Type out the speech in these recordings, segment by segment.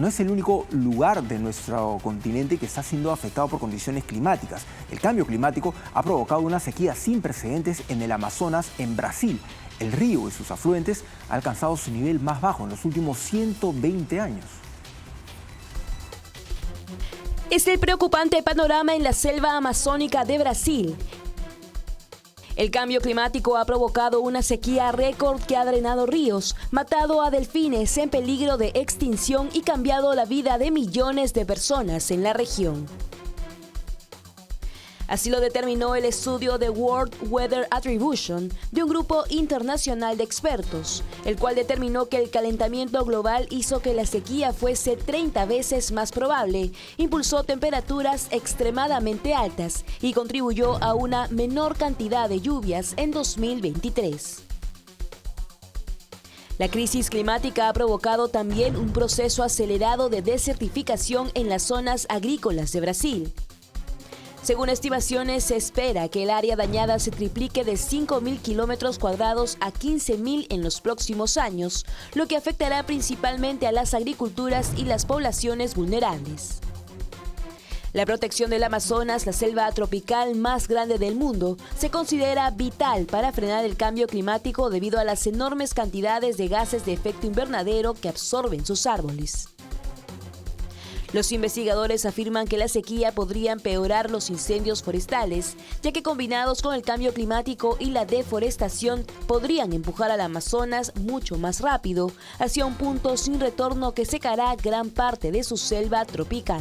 No es el único lugar de nuestro continente que está siendo afectado por condiciones climáticas. El cambio climático ha provocado una sequía sin precedentes en el Amazonas, en Brasil. El río y sus afluentes han alcanzado su nivel más bajo en los últimos 120 años. Es el preocupante panorama en la selva amazónica de Brasil. El cambio climático ha provocado una sequía récord que ha drenado ríos, matado a delfines en peligro de extinción y cambiado la vida de millones de personas en la región. Así lo determinó el estudio de World Weather Attribution de un grupo internacional de expertos, el cual determinó que el calentamiento global hizo que la sequía fuese 30 veces más probable, impulsó temperaturas extremadamente altas y contribuyó a una menor cantidad de lluvias en 2023. La crisis climática ha provocado también un proceso acelerado de desertificación en las zonas agrícolas de Brasil. Según estimaciones, se espera que el área dañada se triplique de 5.000 kilómetros cuadrados a 15.000 en los próximos años, lo que afectará principalmente a las agriculturas y las poblaciones vulnerables. La protección del Amazonas, la selva tropical más grande del mundo, se considera vital para frenar el cambio climático debido a las enormes cantidades de gases de efecto invernadero que absorben sus árboles. Los investigadores afirman que la sequía podría empeorar los incendios forestales, ya que combinados con el cambio climático y la deforestación podrían empujar al Amazonas mucho más rápido hacia un punto sin retorno que secará gran parte de su selva tropical.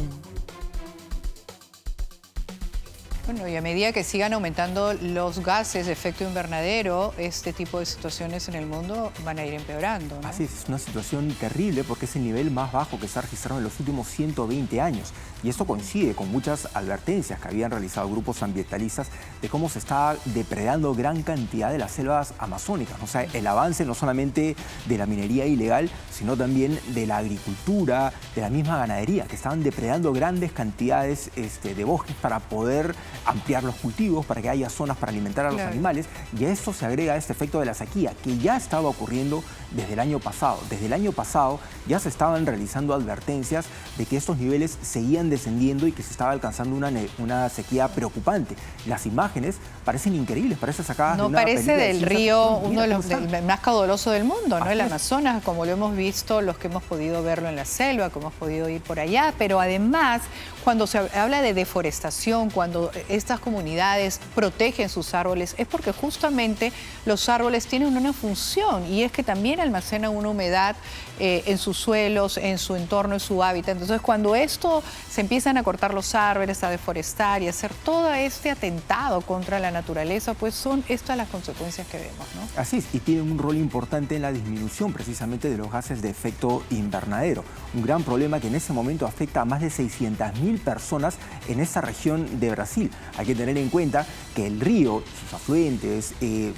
Bueno, y a medida que sigan aumentando los gases de efecto invernadero, este tipo de situaciones en el mundo van a ir empeorando, ¿no? Así es una situación terrible porque es el nivel más bajo que se ha registrado en los últimos 120 años. Y esto coincide con muchas advertencias que habían realizado grupos ambientalistas de cómo se está depredando gran cantidad de las selvas amazónicas. O sea, el avance no solamente de la minería ilegal, sino también de la agricultura, de la misma ganadería, que estaban depredando grandes cantidades de bosques para poder ampliar los cultivos, para que haya zonas para alimentar a los animales, y a esto se agrega este efecto de la sequía, que ya estaba ocurriendo desde el año pasado. Desde el año pasado ya se estaban realizando advertencias de que estos niveles seguían descendiendo y que se estaba alcanzando una sequía preocupante. Las imágenes parecen increíbles, parecen sacadas de una película. No parece del río, uno de los más caudalosos del mundo, ¿no? El Así es. Amazonas, como lo hemos visto, los que hemos podido verlo en la selva, como hemos podido ir por allá, pero además, cuando se habla de deforestación, cuando estas comunidades protegen sus árboles, es porque justamente los árboles tienen una función, y es que también almacenan una humedad en sus suelos, en su entorno, en su hábitat. Entonces, cuando esto se empiezan a cortar los árboles, a deforestar y a hacer todo este atentado contra la naturaleza, pues son estas las consecuencias que vemos, ¿no? Así es, y tienen un rol importante en la disminución precisamente de los gases de efecto invernadero. Un gran problema que en ese momento afecta a más de 600.000 personas en esa región de Brasil. Hay que tener en cuenta que el río, sus afluentes,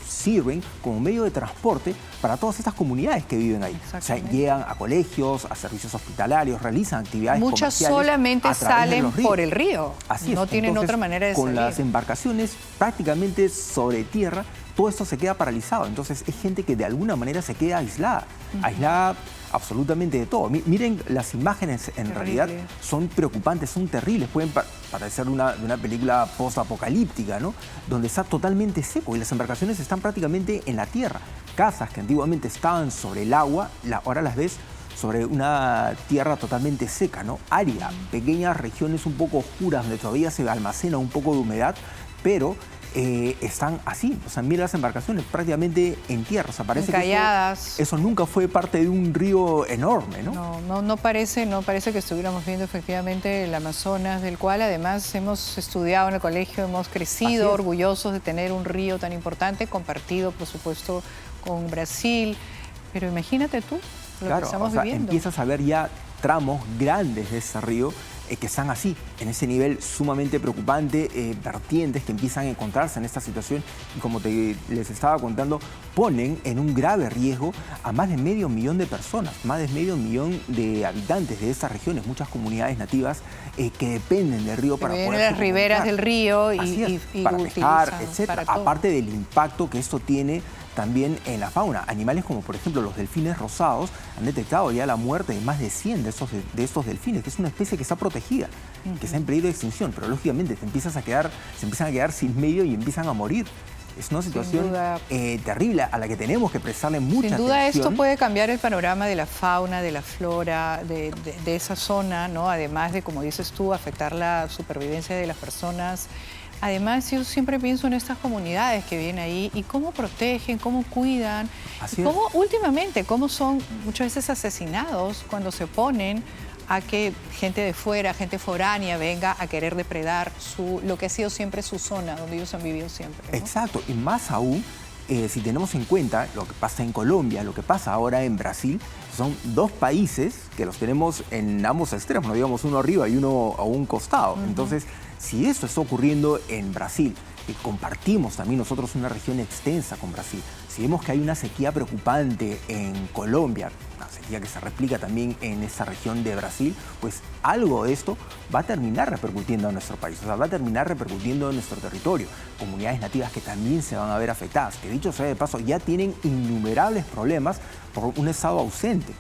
sirven como medio de transporte para todas estas comunidades que viven ahí. O sea, llegan a colegios, a servicios hospitalarios, realizan actividades Muchas comerciales solamente salen por el río. Así es. No tienen Entonces, otra manera de salir. Con las embarcaciones prácticamente sobre tierra, todo esto se queda paralizado. Entonces es gente que de alguna manera se queda aislada, aislada absolutamente de todo. Miren, las imágenes en realidad son preocupantes, son terribles, pueden parecer de una película post-apocalíptica, ¿no? Donde está totalmente seco y las embarcaciones están prácticamente en la tierra. Casas que antiguamente estaban sobre el agua, ahora las ves sobre una tierra totalmente seca, ¿no? Árida, pequeñas regiones un poco oscuras donde todavía se almacena un poco de humedad, pero están así, o sea, mira las embarcaciones prácticamente en tierra, o sea, parece encalladas. Que eso nunca fue parte de un río enorme, ¿no? No parece que estuviéramos viendo efectivamente el Amazonas, del cual además hemos estudiado en el colegio, hemos crecido orgullosos de tener un río tan importante, compartido, por supuesto, con Brasil, pero imagínate tú lo que estamos viviendo. Empiezas a ver ya tramos grandes de ese río que están así, en ese nivel sumamente preocupante, vertientes que empiezan a encontrarse en esta situación y como les estaba contando, ponen en un grave riesgo a más de 500.000 de personas, más de 500.000 de habitantes de estas regiones, muchas comunidades nativas que dependen del río para poder las riberas del río para pescar, etcétera. Aparte del impacto que esto tiene también en la fauna. Animales como por ejemplo los delfines rosados han detectado ya la muerte de más de 100 de estos delfines, que es una especie que está protegida, que está en peligro de extinción, pero lógicamente se empiezan a quedar sin medio y empiezan a morir. Es una situación terrible a la que tenemos que prestarle mucha atención. Sin duda esto puede cambiar el panorama de la fauna, de la flora, de esa zona, ¿no? Además de, como dices tú, afectar la supervivencia de las personas. Además, yo siempre pienso en estas comunidades que vienen ahí y cómo protegen, cómo cuidan, y cómo últimamente, cómo son muchas veces asesinados cuando se oponen a que gente de fuera, gente foránea venga a querer depredar lo que ha sido siempre su zona, donde ellos han vivido siempre, ¿no? Exacto, y más aún, si tenemos en cuenta lo que pasa en Colombia, lo que pasa ahora en Brasil, son dos países que los tenemos en ambos extremos, ¿no? Digamos uno arriba y uno a un costado. Entonces, si esto está ocurriendo en Brasil, que compartimos también nosotros una región extensa con Brasil, si vemos que hay una sequía preocupante en Colombia, una sequía que se replica también en esa región de Brasil, pues algo de esto va a terminar repercutiendo en nuestro país, o sea, va a terminar repercutiendo en nuestro territorio. Comunidades nativas que también se van a ver afectadas, que dicho sea de paso, ya tienen innumerables problemas por un Estado ausente.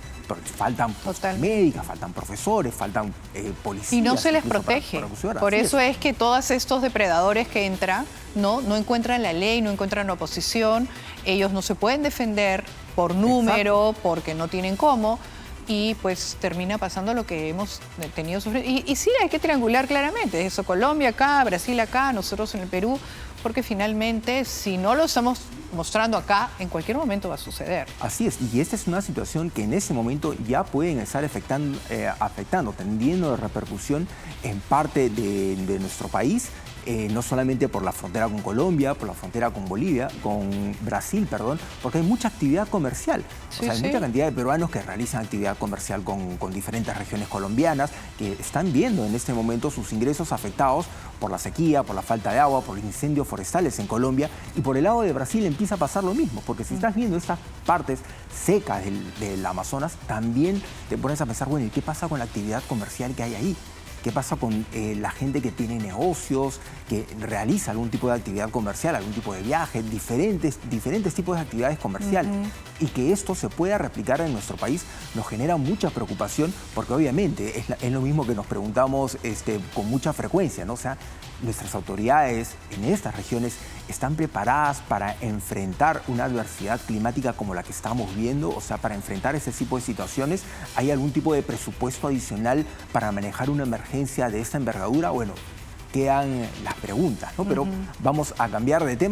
Faltan médicas, faltan profesores, faltan policías. Y no se les protege. Por eso es que todos estos depredadores que entran no encuentran la ley, no encuentran oposición. Ellos no se pueden defender por número, porque no tienen cómo. Y pues termina pasando lo que hemos tenido sufrido. Y sí, hay que triangular claramente. Eso, Colombia acá, Brasil acá, nosotros en el Perú. Porque finalmente, si no lo estamos mostrando acá, en cualquier momento va a suceder. Así es, y esta es una situación que en ese momento ya pueden estar afectando, teniendo repercusión en parte de nuestro país, no solamente por la frontera con Colombia, por la frontera con Brasil, porque hay mucha actividad comercial. O sea, hay mucha cantidad de peruanos que realizan actividad comercial con diferentes regiones colombianas, que están viendo en este momento sus ingresos afectados por la sequía, por la falta de agua, por los incendios forestales en Colombia, y por el lado de Brasil empieza a pasar lo mismo, porque si estás viendo estas partes secas del Amazonas, también te pones a pensar, bueno, ¿y qué pasa con la actividad comercial que hay ahí? ¿Qué pasa con la gente que tiene negocios, que realiza algún tipo de actividad comercial, algún tipo de viaje, diferentes tipos de actividades comerciales? Y que esto se pueda replicar en nuestro país nos genera mucha preocupación, porque obviamente es lo mismo que nos preguntamos con mucha frecuencia, ¿no? O sea, nuestras autoridades en estas regiones están preparadas para enfrentar una adversidad climática como la que estamos viendo, o sea, para enfrentar ese tipo de situaciones. ¿Hay algún tipo de presupuesto adicional para manejar una emergencia de esta envergadura? Bueno, quedan las preguntas, ¿no? Pero vamos a cambiar de tema.